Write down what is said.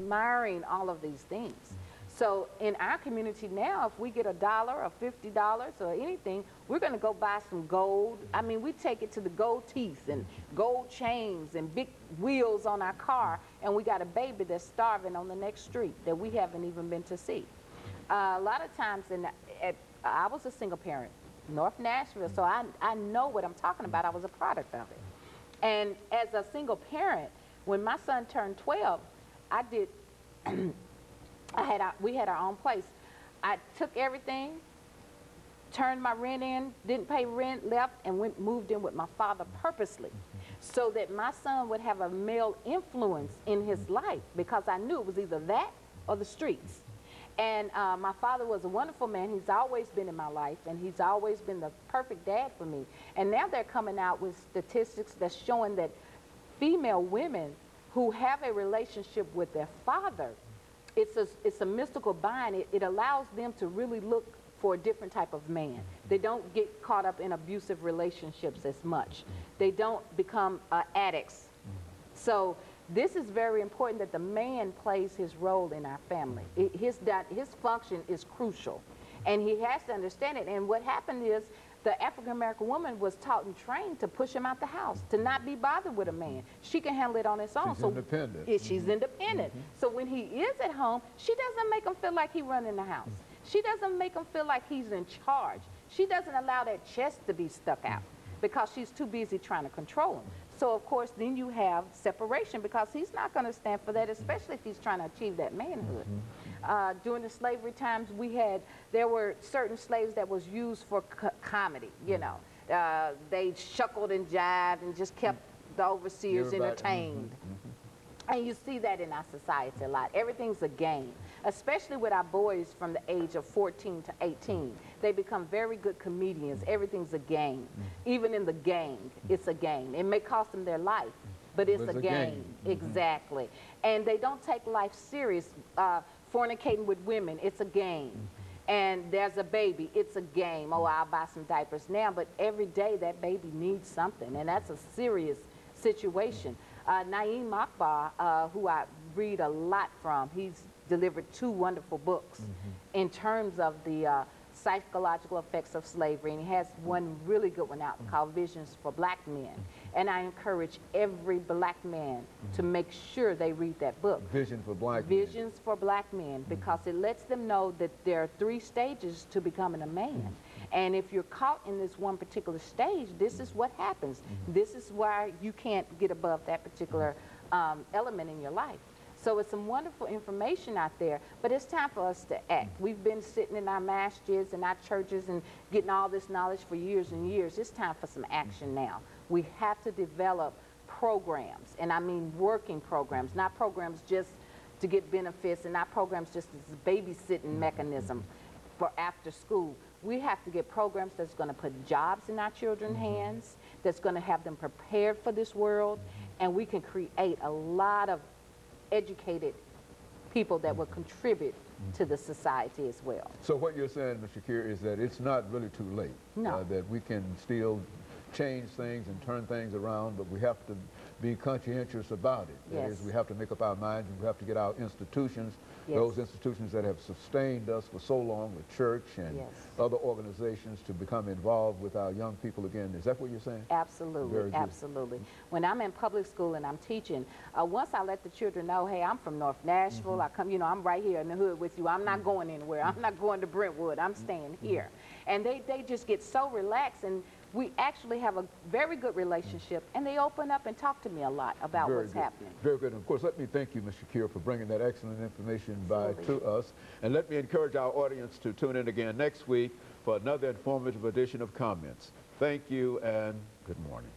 admiring all of these things. So in our community now, if we get $1 or $50 or anything, we're going to go buy some gold. I mean, we take it to the gold teeth and gold chains and big wheels on our car, and we got a baby that's starving on the next street that we haven't even been to see. A lot of times, I was a single parent, North Nashville, so I know what I'm talking about. I was a product of it. And as a single parent, when my son turned 12, I did... we had our own place. I took everything, turned my rent in, didn't pay rent, left, and moved in with my father purposely so that my son would have a male influence in his life, because I knew it was either that or the streets. And my father was a wonderful man. He's always been in my life, and he's always been the perfect dad for me. And now they're coming out with statistics that's showing that female women who have a relationship with their father, it's a mystical bind. It allows them to really look for a different type of man. They don't get caught up in abusive relationships as much. They don't become addicts. So this is very important, that the man plays his role in our family. His function is crucial, and he has to understand it. And what happened is, the African-American woman was taught and trained to push him out the house, to not be bothered with a man. She can handle it on its own. She's independent. She's independent. So when he is at home, she doesn't make him feel like he's running the house. She doesn't make him feel like he's in charge. She doesn't allow that chest to be stuck out because she's too busy trying to control him. So of course, then you have separation, because he's not going to stand for that, especially if he's trying to achieve that manhood. During the slavery times, there were certain slaves that was used for comedy, you know. They shuckled and jived and just kept the overseers entertained. And you see that in our society a lot. Everything's a game, especially with our boys from the age of 14 to 18. They become very good comedians. Everything's a game. Even in the gang, it's a game. It may cost them their life, but it's a game. Exactly. And they don't take life serious. Fornicating with women, it's a game. And there's a baby, it's a game. Oh, I'll buy some diapers now, but every day that baby needs something, and that's a serious situation. Naeem Akbar, who I read a lot from, he's delivered 2 wonderful books in terms of the psychological effects of slavery, and he has one really good one out called Visions for Black Men. And I encourage every black man to make sure they read that book. Vision for Black Men. Visions for Black Men, because it lets them know that there are 3 stages to becoming a man. And if you're caught in this one particular stage, this is what happens. This is why you can't get above that particular element in your life. So it's some wonderful information out there, but it's time for us to act. We've been sitting in our masjids and our churches and getting all this knowledge for years and years. It's time for some action now. We have to develop programs, and I mean working programs, not programs just to get benefits, and not programs just as a babysitting mechanism for after school. We have to get programs that's going to put jobs in our children's hands, that's going to have them prepared for this world, and we can create a lot of educated people that will contribute to the society as well. So what you're saying, Mr. Shakir, is that it's not really too late. No. That we can still change things and turn things around, but we have to be conscientious about it. That is, we have to make up our minds, and we have to get our institutions, those institutions that have sustained us for so long, the church and other organizations, to become involved with our young people again. Is that what you're saying? Absolutely, absolutely. When I'm in public school and I'm teaching, once I let the children know, hey, I'm from North Nashville, I come, you know, I'm right here in the hood with you. I'm not going anywhere. I'm not going to Brentwood. I'm staying here. And they just get so relaxed, and we actually have a very good relationship, and they open up and talk to me a lot about what's happening. Very good. And of course, let me thank you, Mr. Shakir, for bringing that excellent information to us. And let me encourage our audience to tune in again next week for another informative edition of Comments. Thank you, and good morning.